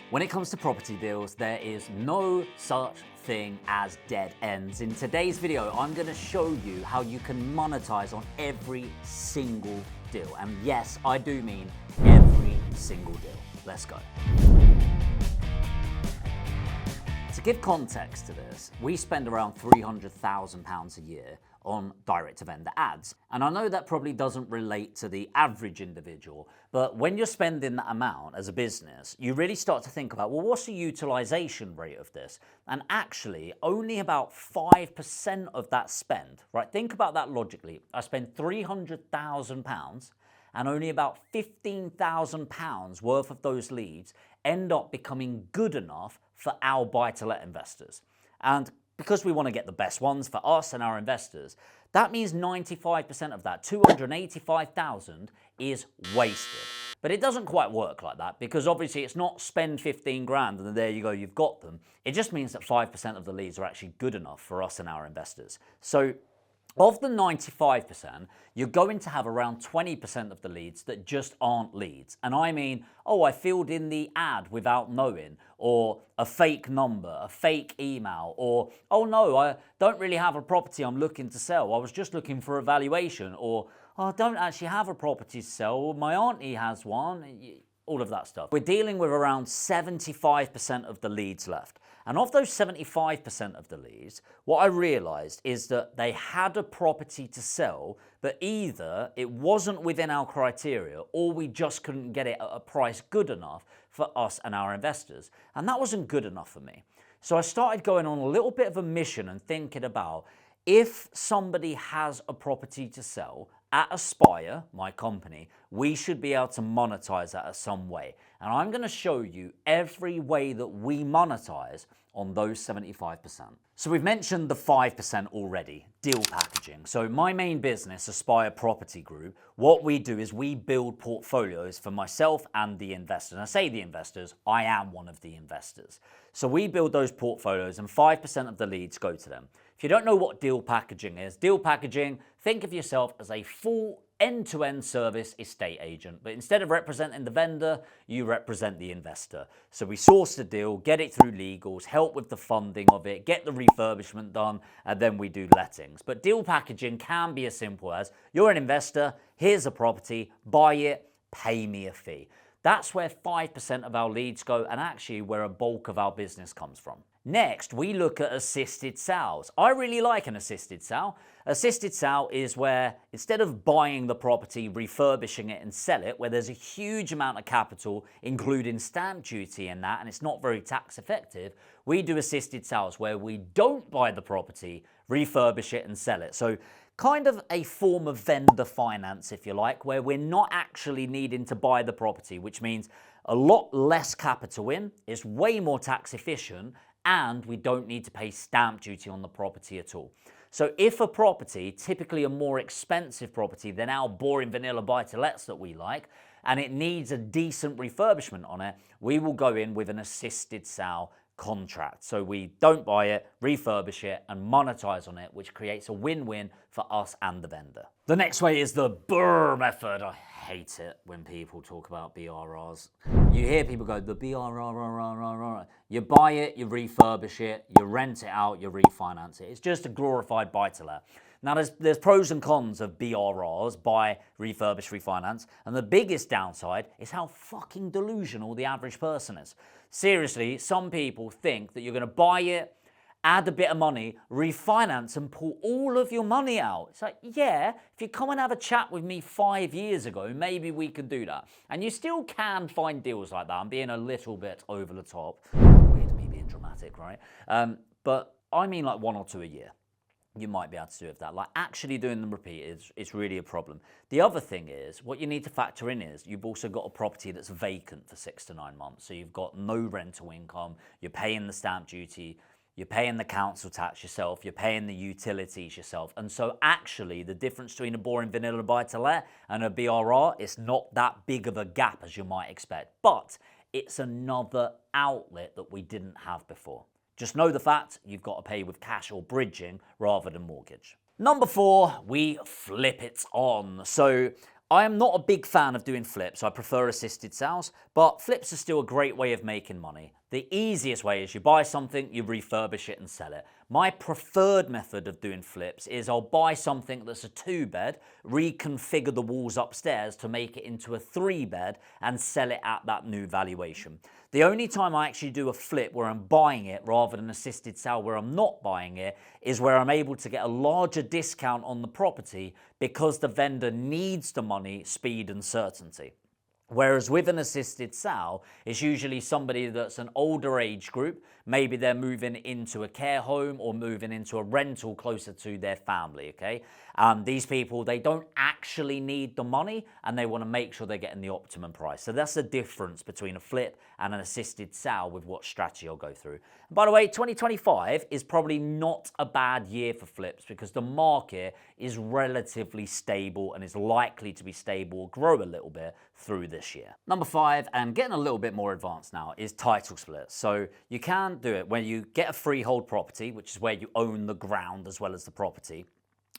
When it comes to property deals, there is no such thing as dead ends. In today's video, I'm going to show you how you can monetize on every single deal. And yes, I do mean every single deal. Let's go. To give context to this, we spend around £300,000 a year on direct-to-vendor ads. And I know that probably doesn't relate to the average individual, but when you're spending that amount as a business, you really start to think about, well, what's the utilization rate of this? And actually, only about 5% of that spend, right? Think about that logically. I spend £300,000 and only about £15,000 worth of those leads end up becoming good enough for our buy-to-let investors. And because we want to get the best ones for us and our investors, that means 95% of that, 285,000, is wasted. But it doesn't quite work like that, because obviously it's not spend 15 grand and then there you go, you've got them. It just means that 5% of the leads are actually good enough for us and our investors. So of the 95%, you're going to have around 20% of the leads that just aren't leads. And I mean, oh, I filled in the ad without knowing, or a fake number, a fake email, or, oh no, I don't really have a property I'm looking to sell. I was just looking for a valuation, or, oh, I don't actually have a property to sell. My auntie has one. All of that stuff. We're dealing with around 75% of the leads left. And of those 75% of the leads, what I realized is that they had a property to sell, but either it wasn't within our criteria or we just couldn't get it at a price good enough for us and our investors. And that wasn't good enough for me. So I started going on a little bit of a mission and thinking about, if somebody has a property to sell, at Aspire, my company, we should be able to monetize that in some way. And I'm going to show you every way that we monetize on those 75%. So we've mentioned the 5% already, deal packaging. So my main business, Aspire Property Group, what we do is we build portfolios for myself and the investors. And I say the investors, I am one of the investors. So we build those portfolios and 5% of the leads go to them. If you don't know what deal packaging is, deal packaging, think of yourself as a full end-to-end service estate agent, but instead of representing the vendor, you represent the investor. So we source the deal, get it through legals, help with the funding of it, get the refurbishment done, and then we do lettings. But deal packaging can be as simple as, you're an investor, here's a property, buy it, pay me a fee. That's where 5% of our leads go, and actually where a bulk of our business comes from. Next, we look at assisted sales. I really like an assisted sale. Assisted sale is where, instead of buying the property, refurbishing it and sell it, where there's a huge amount of capital, including stamp duty and that, and it's not very tax effective, we do assisted sales where we don't buy the property, refurbish it and sell it. So kind of a form of vendor finance, if you like, where we're not actually needing to buy the property, which means a lot less capital in, it's way more tax efficient, and we don't need to pay stamp duty on the property at all. So if a property, typically a more expensive property than our boring vanilla buy-to-lets that we like, and it needs a decent refurbishment on it, we will go in with an assisted sale contract. So we don't buy it, refurbish it, and monetize on it, which creates a win-win for us and the vendor. The next way is the BRRRR method. I hate it when people talk about BRRs. You hear people go, the BRRR. You buy it, you refurbish it, you rent it out, you refinance it. It's just a glorified buy-to-let. Now, there's pros and cons of BRRs, buy, refurbish, refinance, and the biggest downside is how fucking delusional the average person is. Seriously, some people think that you're going to buy it, add a bit of money, refinance and pull all of your money out. It's like, yeah, if you come and have a chat with me 5 years ago, maybe we could do that. And you still can find deals like that. I'm being a little bit over the top. Weird me being dramatic, right? But I mean like 1 or 2 a year. You might be able to do with that. Like actually doing them repeat is really a problem. The other thing is, what you need to factor in is you've also got a property that's vacant for 6 to 9 months. So you've got no rental income, you're paying the stamp duty, you're paying the council tax yourself, you're paying the utilities yourself. And so actually the difference between a boring vanilla buy-to-let and a BRR is not that big of a gap as you might expect. But it's another outlet that we didn't have before. Just know the fact you've got to pay with cash or bridging rather than mortgage. Number 4, we flip it on. So I am not a big fan of doing flips. I prefer assisted sales, but flips are still a great way of making money. The easiest way is you buy something, you refurbish it and sell it. My preferred method of doing flips is I'll buy something that's a 2-bed, reconfigure the walls upstairs to make it into a 3-bed and sell it at that new valuation. The only time I actually do a flip where I'm buying it rather than assisted sale where I'm not buying it is where I'm able to get a larger discount on the property because the vendor needs the money, speed and certainty. Whereas with an assisted sale, it's usually somebody that's an older age group. Maybe they're moving into a care home or moving into a rental closer to their family, okay? These people, they don't actually need the money and they want to make sure they're getting the optimum price. So that's the difference between a flip and an assisted sale with what strategy I'll go through. And by the way, 2025 is probably not a bad year for flips because the market is relatively stable and is likely to be stable or grow a little bit through this year. Number 5, and getting a little bit more advanced now, is title splits. So you can do it when you get a freehold property, which is where you own the ground as well as the property,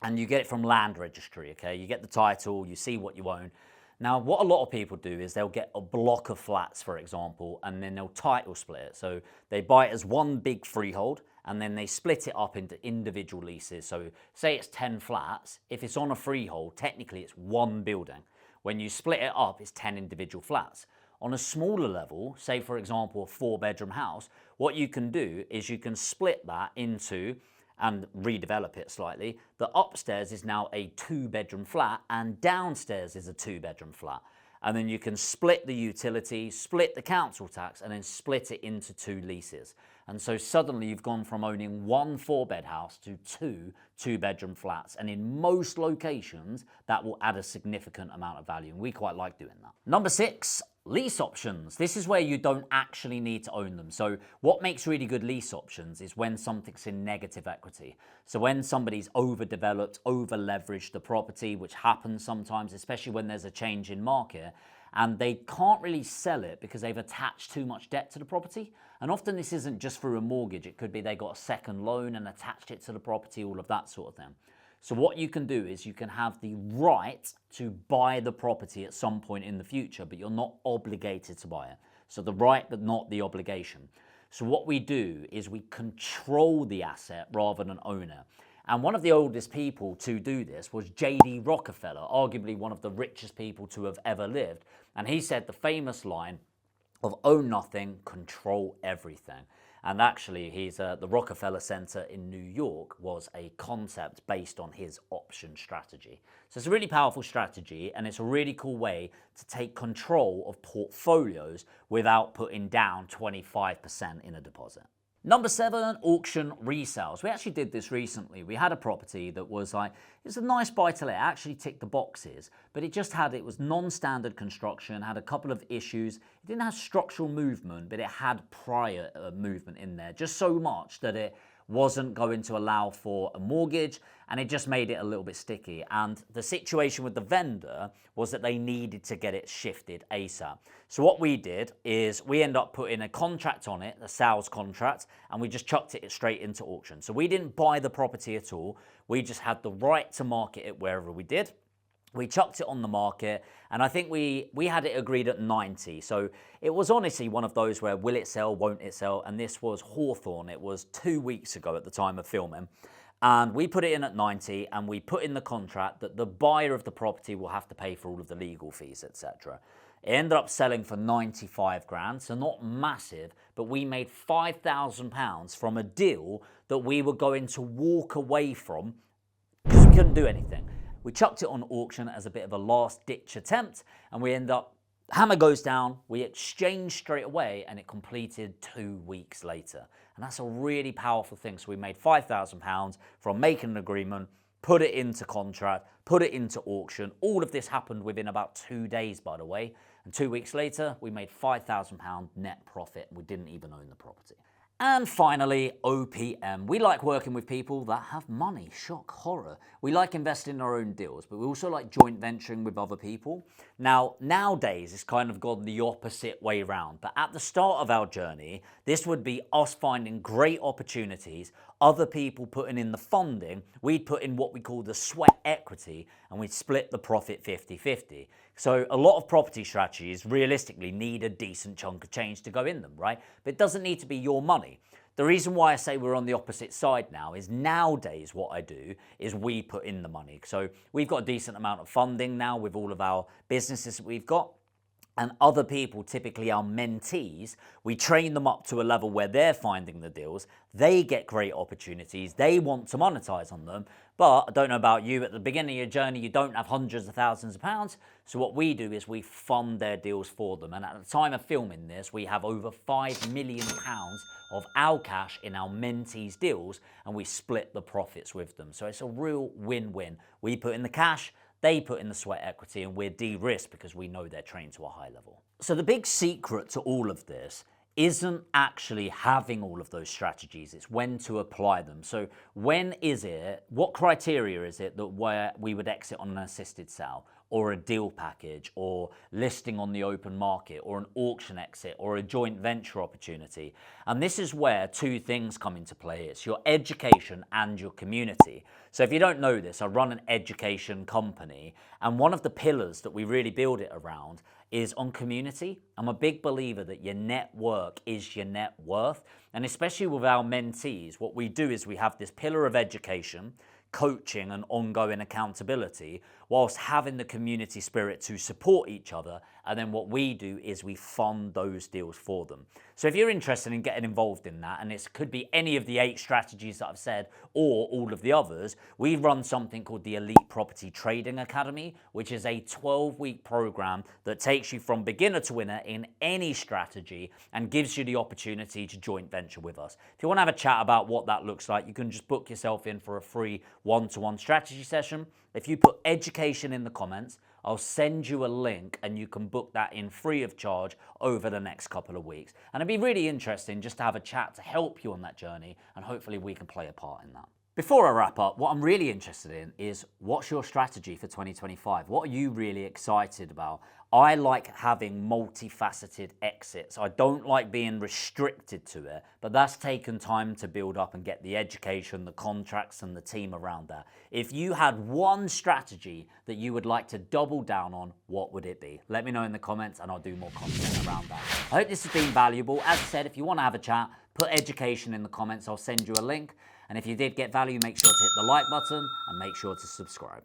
and you get it from land registry, okay? You get the title, you see what you own. Now, what a lot of people do is they'll get a block of flats, for example, and then they'll title split it. So they buy it as one big freehold, and then they split it up into individual leases. So say it's 10 flats. If it's on a freehold, technically it's one building. When you split it up, it's 10 individual flats. On a smaller level, say for example a 4-bedroom house, what you can do is you can split that into and redevelop it slightly. The upstairs is now a 2-bedroom flat and downstairs is a 2-bedroom flat. And then you can split the utility, split the council tax, and then split it into 2 leases. And so suddenly you've gone from owning one 4-bed house to 2 2-bedroom flats. And in most locations, that will add a significant amount of value. And we quite like doing that. Number 6, lease options. This is where you don't actually need to own them. So what makes really good lease options is when something's in negative equity. So when somebody's overdeveloped, over-leveraged the property, which happens sometimes, especially when there's a change in market, and they can't really sell it because they've attached too much debt to the property. And often this isn't just through a mortgage. It could be they got a second loan and attached it to the property, all of that sort of thing. So what you can do is you can have the right to buy the property at some point in the future, but you're not obligated to buy it. So the right, but not the obligation. So what we do is we control the asset rather than own it. And one of the oldest people to do this was J.D. Rockefeller, arguably one of the richest people to have ever lived. And he said the famous line of own nothing, control everything. And actually, the Rockefeller Center in New York was a concept based on his option strategy. So it's a really powerful strategy, and it's a really cool way to take control of portfolios without putting down 25% in a deposit. Number 7, auction resales. We actually did this recently. We had a property that was it was a nice buy to let. It actually ticked the boxes, but it was non-standard construction, had a couple of issues. It didn't have structural movement, but it had prior movement in there, just so much that it wasn't going to allow for a mortgage, and it just made it a little bit sticky. And the situation with the vendor was that they needed to get it shifted ASAP. So what we did is we ended up putting a contract on it, a sales contract, and we just chucked it straight into auction. So we didn't buy the property at all. We just had the right to market it wherever we did. We chucked it on the market, and I think we had it agreed at 90. So it was honestly one of those where will it sell, won't it sell? And this was Hawthorne. It was 2 weeks ago at the time of filming. And we put it in at 90, and we put in the contract that the buyer of the property will have to pay for all of the legal fees, etc. It ended up selling for 95 grand, so not massive, but we made £5,000 from a deal that we were going to walk away from because we couldn't do anything. We chucked it on auction as a bit of a last-ditch attempt, and we end up, hammer goes down, we exchange straight away, and it completed 2 weeks later. And that's a really powerful thing. So we made £5,000 from making an agreement, put it into contract, put it into auction. All of this happened within about 2 days, by the way. And 2 weeks later, we made £5,000 net profit. We didn't even own the property. And finally, OPM. We like working with people that have money. Shock, horror. We like investing in our own deals, but we also like joint venturing with other people. Now, nowadays, it's kind of gone the opposite way around. But at the start of our journey, this would be us finding great opportunities, other people putting in the funding, we'd put in what we call the sweat equity, and we'd split the profit 50-50. So a lot of property strategies realistically need a decent chunk of change to go in them, right? But it doesn't need to be your money. The reason why I say we're on the opposite side now is nowadays what I do is we put in the money. So we've got a decent amount of funding now with all of our businesses that we've got. And other people, typically our mentees, we train them up to a level where they're finding the deals. They get great opportunities. They want to monetize on them. But I don't know about you, at the beginning of your journey, you don't have hundreds of thousands of pounds. So what we do is we fund their deals for them. And at the time of filming this, we have over £5 million of our cash in our mentees' deals, and we split the profits with them. So it's a real win-win. We put in the cash, they put in the sweat equity, and we're de-risked because we know they're trained to a high level. So the big secret to all of this isn't actually having all of those strategies, it's when to apply them. So when is it, what criteria is it that where we would exit on an assisted sale, or a deal package, or listing on the open market, or an auction exit, or a joint venture opportunity? And this is where two things come into play. It's your education and your community. So if you don't know this, I run an education company, and one of the pillars that we really build it around is on community. I'm a big believer that your network is your net worth. And especially with our mentees, what we do is we have this pillar of education, coaching and ongoing accountability, whilst having the community spirit to support each other. And then what we do is we fund those deals for them. So if you're interested in getting involved in that, and it could be any of the 8 strategies that I've said or all of the others, we run something called the Elite Property Trading Academy, which is a 12-week program that takes you from beginner to winner in any strategy and gives you the opportunity to joint venture with us. If you want to have a chat about what that looks like, you can just book yourself in for a free one-to-one strategy session. If you put education in the comments, I'll send you a link and you can book that in free of charge over the next couple of weeks. And it'd be really interesting just to have a chat to help you on that journey, and hopefully we can play a part in that. Before I wrap up, what I'm really interested in is what's your strategy for 2025? What are you really excited about? I like having multifaceted exits. I don't like being restricted to it, but that's taken time to build up and get the education, the contracts, and the team around that. If you had one strategy that you would like to double down on, what would it be? Let me know in the comments and I'll do more content around that. I hope this has been valuable. As I said, if you want to have a chat, put education in the comments. I'll send you a link. And if you did get value, make sure to hit the like button and make sure to subscribe.